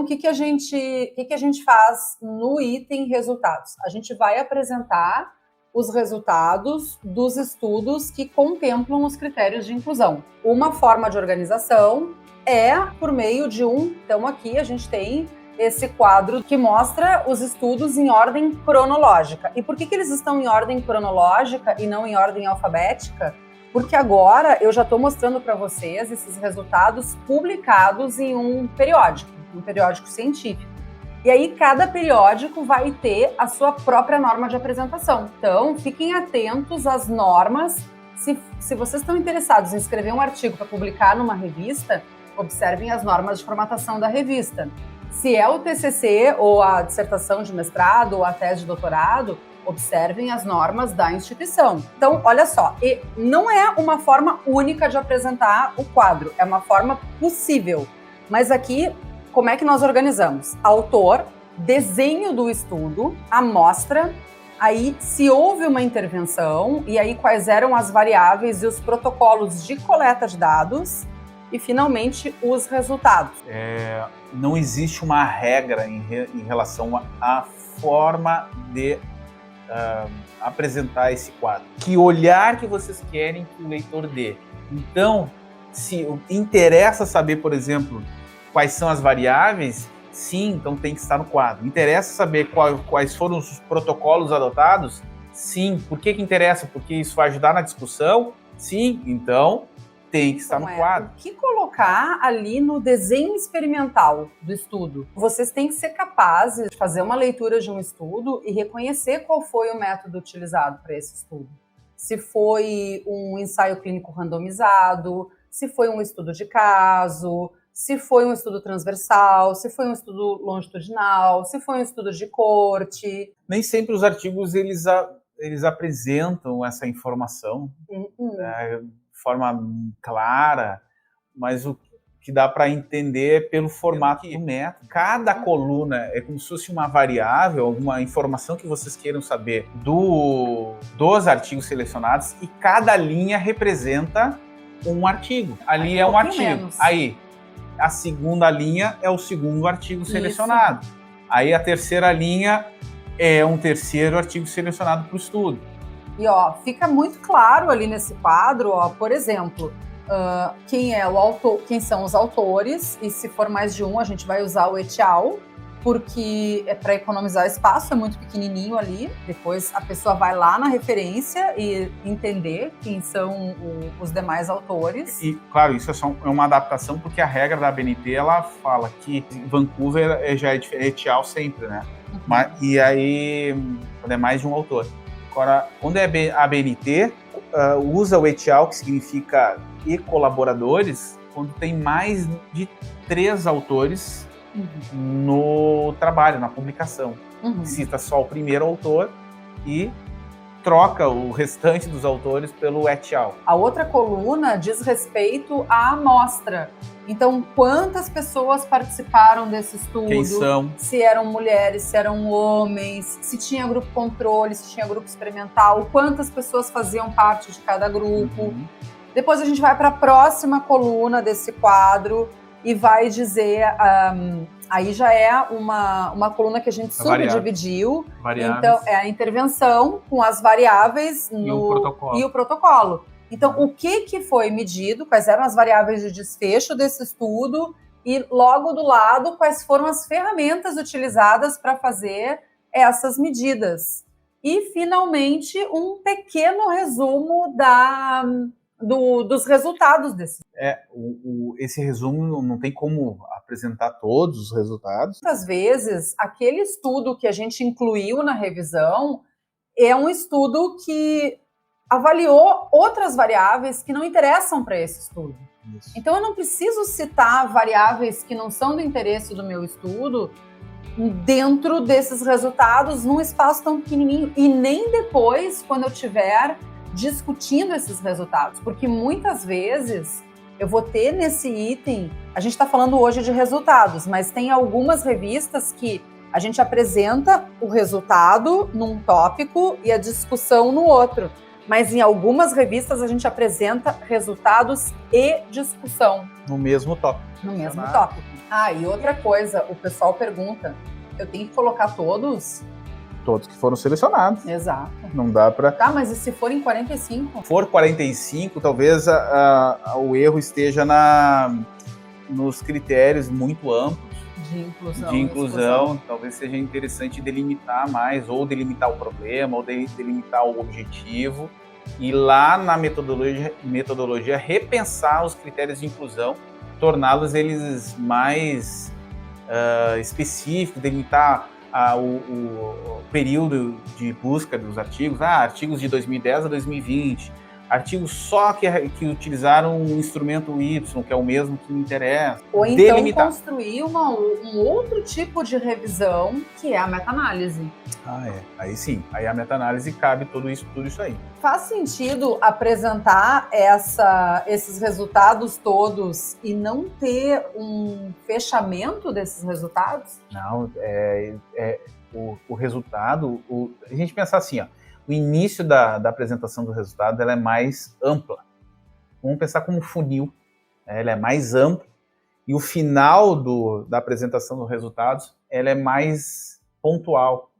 que a gente faz no item resultados? A gente vai apresentar os resultados dos estudos que contemplam os critérios de inclusão. Uma forma de organização é por meio de então aqui a gente tem esse quadro que mostra os estudos em ordem cronológica. E por que eles estão em ordem cronológica e não em ordem alfabética? Porque agora eu já estou mostrando para vocês esses resultados publicados em um periódico científico. E aí cada periódico vai ter a sua própria norma de apresentação. Então, fiquem atentos às normas. Se vocês estão interessados em escrever um artigo para publicar numa revista, observem as normas de formatação da revista. Se é o TCC ou a dissertação de mestrado ou a tese de doutorado, observem as normas da instituição. Então, olha só, não é uma forma única de apresentar o quadro, é uma forma possível. Mas aqui, como é que nós organizamos? Autor, desenho do estudo, amostra, aí se houve uma intervenção, e aí quais eram as variáveis e os protocolos de coleta de dados, e finalmente os resultados. Não existe uma regra em relação à forma de apresentar esse quadro. Que olhar que vocês querem que o leitor dê. Então, se interessa saber, por exemplo, quais são as variáveis, sim, então tem que estar no quadro. Interessa saber quais foram os protocolos adotados? Sim. Por que interessa? Porque isso vai ajudar na discussão? Sim, então tem que estar no quadro. O que colocar ali no desenho experimental do estudo? Vocês têm que ser capazes de fazer uma leitura de um estudo e reconhecer qual foi o método utilizado para esse estudo. Se foi um ensaio clínico randomizado, se foi um estudo de caso, se foi um estudo transversal, se foi um estudo longitudinal, se foi um estudo de corte. Nem sempre os artigos eles apresentam essa informação de forma clara, mas o que dá para entender é pelo formato do método. Cada coluna é como se fosse uma variável, alguma informação que vocês queiram saber dos artigos selecionados, e cada linha representa um artigo. Ali é um artigo. Menos. Aí, a segunda linha é o segundo artigo selecionado. Isso. Aí a terceira linha é um terceiro artigo selecionado para o estudo. E fica muito claro ali nesse quadro, por exemplo, quem é o autor, quem são os autores, e se for mais de um, a gente vai usar o et al, porque é para economizar espaço, é muito pequenininho ali. Depois a pessoa vai lá na referência e entender quem são os demais autores. E, claro, isso é uma adaptação, porque a regra da ABNT, ela fala que Vancouver já é et al sempre, né? Uhum. E aí, quando é mais de um autor. Agora, quando é a ABNT, usa o et al, que significa e colaboradores, quando tem mais de 3 autores no trabalho, na publicação. Cita só o primeiro autor e troca o restante dos autores pelo et al. A outra coluna diz respeito à amostra. Então, quantas pessoas participaram desse estudo? Quem são? Se eram mulheres, se eram homens, se tinha grupo controle, se tinha grupo experimental, quantas pessoas faziam parte de cada grupo. Depois a gente vai para a próxima coluna desse quadro e vai dizer... aí já é uma coluna que a gente subdividiu. Então, é a intervenção com as variáveis e o protocolo. Então, o que foi medido, quais eram as variáveis de desfecho desse estudo e, logo do lado, quais foram as ferramentas utilizadas para fazer essas medidas. E, finalmente, um pequeno resumo dos resultados desse. Esse resumo não tem como apresentar todos os resultados. Muitas vezes, aquele estudo que a gente incluiu na revisão é um estudo que avaliou outras variáveis que não interessam para esse estudo. Isso. Então, eu não preciso citar variáveis que não são do interesse do meu estudo dentro desses resultados num espaço tão pequenininho, e nem depois, quando eu estiver discutindo esses resultados, porque muitas vezes eu vou ter nesse item, a gente está falando hoje de resultados, mas tem algumas revistas que a gente apresenta o resultado num tópico e a discussão no outro. Mas em algumas revistas a gente apresenta resultados e discussão. No mesmo tópico. No mesmo tópico. E outra coisa, o pessoal pergunta, eu tenho que colocar todos? Todos que foram selecionados. Exato. Não dá para... Tá, mas e se forem 45? Se for 45, talvez o erro esteja nos critérios muito amplos de inclusão. Talvez seja interessante delimitar mais, ou delimitar o problema, ou delimitar o objetivo, e lá na metodologia repensar os critérios de inclusão, torná-los eles mais específicos, delimitar o período de busca dos artigos, artigos de 2010 a 2020, artigos só que utilizaram o instrumento Y, que é o mesmo que me interessa. Ou então construir um outro tipo de revisão, que é a meta-análise. Aí sim, aí a meta-análise cabe tudo isso aí. Faz sentido apresentar esses resultados todos e não ter um fechamento desses resultados? Não, o resultado... a gente pensar assim, o início da apresentação do resultado ela é mais ampla. Vamos pensar como funil. Ela é mais ampla. E o final da apresentação dos resultados ela é mais pontual,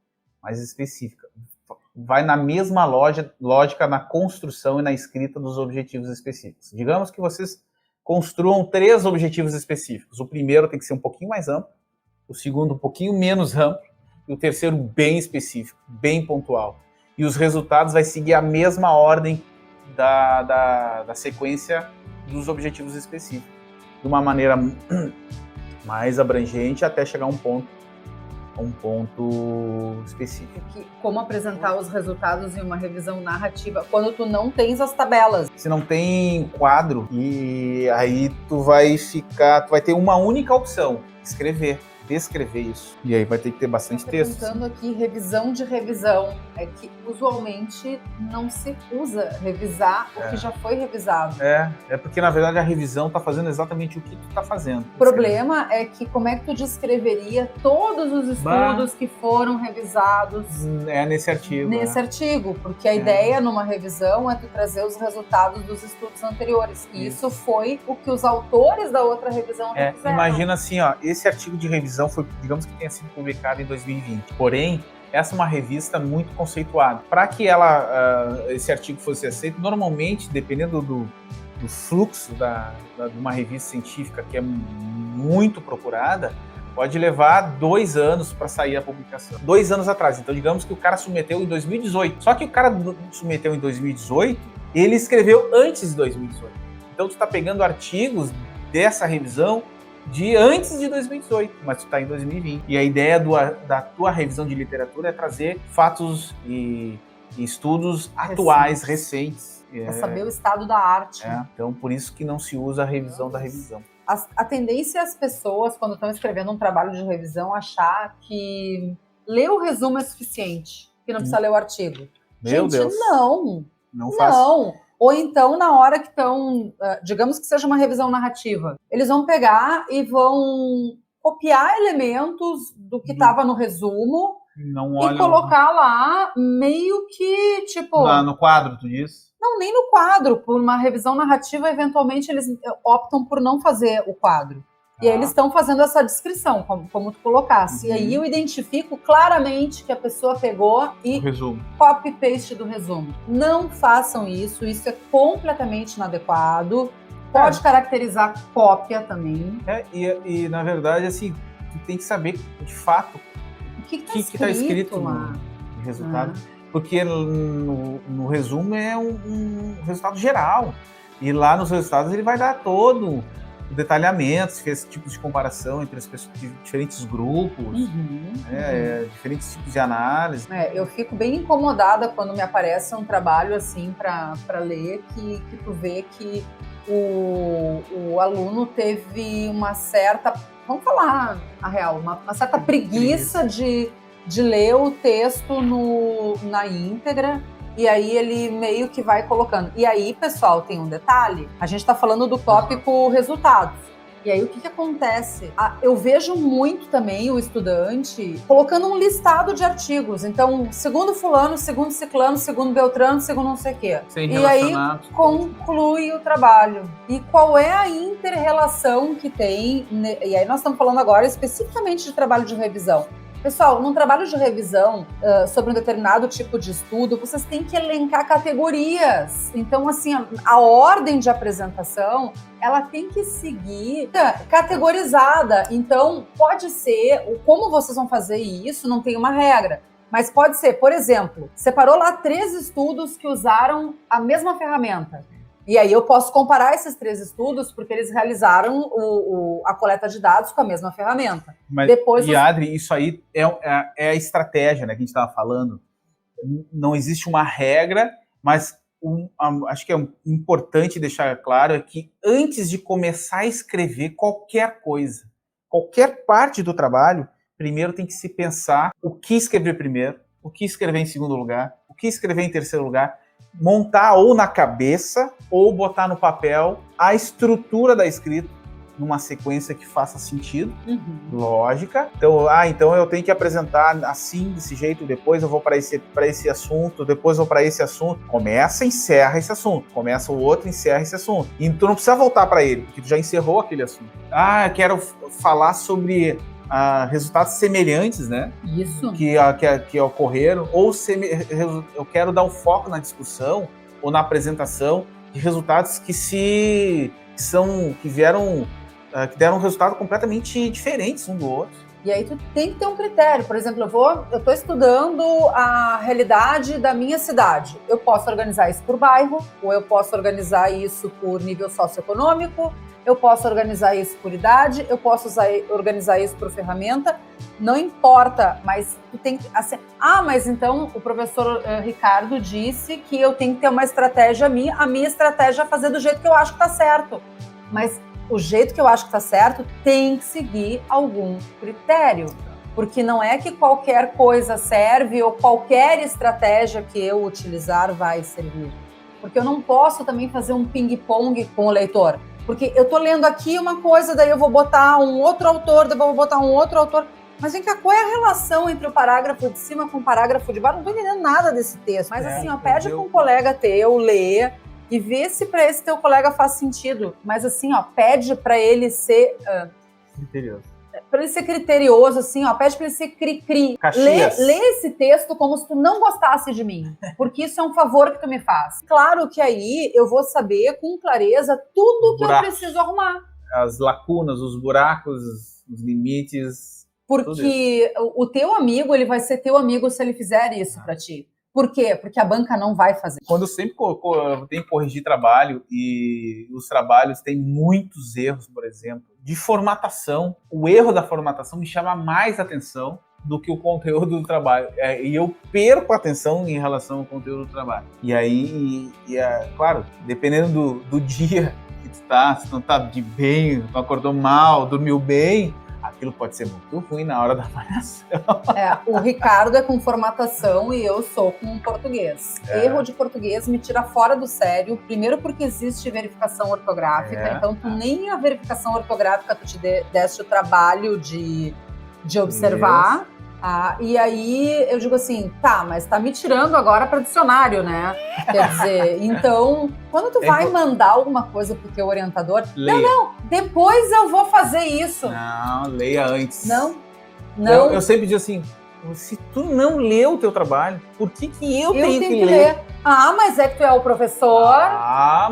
mais específica. Vai na mesma lógica na construção e na escrita dos objetivos específicos. Digamos que vocês construam 3 objetivos específicos. O primeiro tem que ser um pouquinho mais amplo, o segundo um pouquinho menos amplo, e o terceiro bem específico, bem pontual. E os resultados vai seguir a mesma ordem da sequência dos objetivos específicos, de uma maneira mais abrangente até chegar a um ponto específico. Como apresentar os resultados em uma revisão narrativa quando tu não tens as tabelas? Se não tem quadro, e aí tu vai ter uma única opção, descrever isso. E aí vai ter que ter bastante texto. Pensando aqui, revisão de revisão. É que usualmente não se usa revisar o que já foi revisado. É porque na verdade a revisão está fazendo exatamente o que tu está fazendo. O problema é que como é que tu descreveria todos os estudos que foram revisados nesse artigo. Nesse artigo, porque a ideia numa revisão é tu trazer os resultados dos estudos anteriores. E isso foi o que os autores da outra revisão revisaram. Imagina assim, esse artigo de revisão foi, digamos que tenha sido publicado em 2020. Porém, essa é uma revista muito conceituada. Para que esse artigo fosse aceito, normalmente, dependendo do fluxo de uma revista científica que é muito procurada, pode levar 2 anos para sair a publicação. 2 anos atrás. Então, digamos que o cara submeteu em 2018. Só que o cara submeteu em 2018, ele escreveu antes de 2018. Então, tu está pegando artigos dessa revisão de antes de 2018, mas tu está em 2020. E a ideia da tua revisão de literatura é trazer fatos e estudos atuais, recentes. É saber o estado da arte. Então, por isso que não se usa a revisão da revisão. A tendência é as pessoas, quando estão escrevendo um trabalho de revisão, achar que ler o resumo é suficiente, que não precisa ler o artigo. Meu Deus. Não faz. Ou então, na hora que estão, digamos que seja uma revisão narrativa, eles vão pegar e vão copiar elementos do que estava no resumo e colocar lá meio que, tipo... No quadro, tu diz? Não, nem no quadro. Por uma revisão narrativa, eventualmente, eles optam por não fazer o quadro. E aí eles estão fazendo essa descrição, como tu colocasse. E aí eu identifico claramente que a pessoa pegou e copy-paste do resumo. Não façam isso é completamente inadequado. Pode caracterizar cópia também. E na verdade, assim, tu tem que saber, de fato, o que está escrito lá no resultado. Porque no resumo é um resultado geral. E lá nos resultados ele vai dar todo o detalhamento, se fez tipos de comparação entre as pessoas de diferentes grupos, diferentes tipos de análise. Eu fico bem incomodada quando me aparece um trabalho assim para ler, que tu vê que o aluno teve uma certa, vamos falar a real, uma certa preguiça de ler o texto na íntegra. E aí ele meio que vai colocando. E aí, pessoal, tem um detalhe. A gente está falando do tópico resultados. E aí, o que acontece? Eu vejo muito também o estudante colocando um listado de artigos. Então, segundo fulano, segundo ciclano, segundo beltrano, segundo não sei o quê. E aí, conclui o trabalho. E qual é a inter-relação que tem? E aí, nós estamos falando agora especificamente de trabalho de revisão. Pessoal, num trabalho de revisão sobre um determinado tipo de estudo, vocês têm que elencar categorias. Então, assim, a ordem de apresentação, ela tem que seguir categorizada. Então, pode ser, como vocês vão fazer isso, não tem uma regra. Mas pode ser, por exemplo, separou lá 3 estudos que usaram a mesma ferramenta. E aí eu posso comparar esses 3 estudos porque eles realizaram a coleta de dados com a mesma ferramenta. Mas, Adri, isso aí é a estratégia, né, que a gente estava falando. Não existe uma regra, mas acho que é importante deixar claro é que antes de começar a escrever qualquer coisa, qualquer parte do trabalho, primeiro tem que se pensar o que escrever primeiro, o que escrever em segundo lugar, o que escrever em terceiro lugar, montar ou na cabeça ou botar no papel a estrutura da escrita numa sequência que faça sentido, lógica. Então eu tenho que apresentar assim, desse jeito, depois eu vou para esse assunto, depois eu vou para esse assunto. Começa, encerra esse assunto. Começa o outro, encerra esse assunto. E tu não precisa voltar para ele, porque tu já encerrou aquele assunto. Eu quero falar sobre resultados semelhantes, né? Isso. Que ocorreram, ou eu quero dar um foco na discussão ou na apresentação de resultados que deram um resultado completamente diferentes um do outro. E aí tu tem que ter um critério. Por exemplo, eu estou estudando a realidade da minha cidade. Eu posso organizar isso por bairro, ou eu posso organizar isso por nível socioeconômico, eu posso organizar isso por idade, eu posso organizar isso por ferramenta, não importa, mas tu tem que... Assim, mas então o professor Ricardo disse que eu tenho que ter uma estratégia minha, a minha estratégia é fazer do jeito que eu acho que tá certo. Mas o jeito que eu acho que tá certo tem que seguir algum critério. Porque não é que qualquer coisa serve ou qualquer estratégia que eu utilizar vai servir. Porque eu não posso também fazer um ping-pong com o leitor. Porque eu tô lendo aqui uma coisa, daí eu vou botar um outro autor, daí eu vou botar um outro autor. Mas vem cá, qual é a relação entre o parágrafo de cima com o parágrafo de baixo? Não tô entendendo nada desse texto. Mas assim, pede para um colega teu ler e vê se para esse teu colega faz sentido. Mas assim, pede para ele ser... criterioso. Para ele ser criterioso, assim, pede para ele ser cri-cri. Lê esse texto como se tu não gostasse de mim, porque isso é um favor que tu me faz. Claro que aí eu vou saber com clareza tudo que eu preciso arrumar. As lacunas, os buracos, os limites. Porque o teu amigo, ele vai ser teu amigo se ele fizer isso para ti. Por quê? Porque a banca não vai fazer. Quando eu sempre tenho que corrigir trabalho e os trabalhos têm muitos erros, por exemplo, de formatação, o erro da formatação me chama mais atenção do que o conteúdo do trabalho. E eu perco a atenção em relação ao conteúdo do trabalho. E aí, claro, dependendo do dia que tu tá, se tu não tá de bem, tu acordou mal, dormiu bem, aquilo pode ser muito ruim na hora da avaliação. O Ricardo é com formatação e eu sou com português. Erro de português me tira fora do sério. Primeiro porque existe verificação ortográfica, então tu nem a verificação ortográfica tu te deste o trabalho de observar. E aí eu digo assim, mas tá me tirando agora para dicionário, né? Quer dizer, então, quando tu vai mandar alguma coisa pro teu orientador, leia. Não, depois eu vou fazer isso. Não, leia antes. Não. Eu sempre digo assim, se tu não leu o teu trabalho, por que eu tenho que ler? Mas é que tu é o professor.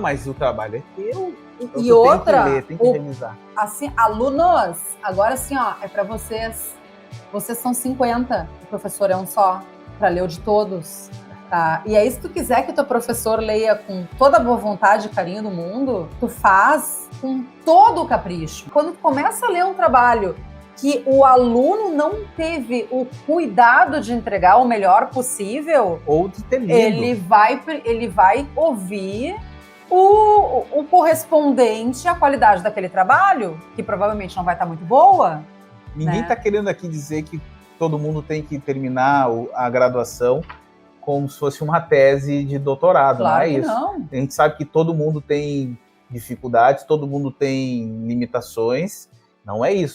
Mas o trabalho é teu. Então e outra, tem que revisar. Assim, alunos, agora assim, é para vocês. Vocês são 50, o professor é um só, para ler o de todos. Tá? E aí, se tu quiser que o teu professor leia com toda a boa vontade e carinho do mundo, tu faz com todo o capricho. Quando tu começa a ler um trabalho que o aluno não teve o cuidado de entregar o melhor possível, ou de ter lido, ele vai ouvir o correspondente à qualidade daquele trabalho, que provavelmente não vai estar muito boa. Ninguém está querendo aqui dizer que todo mundo tem que terminar a graduação como se fosse uma tese de doutorado, claro, não é isso? Não. A gente sabe que todo mundo tem dificuldades, todo mundo tem limitações. Não é isso.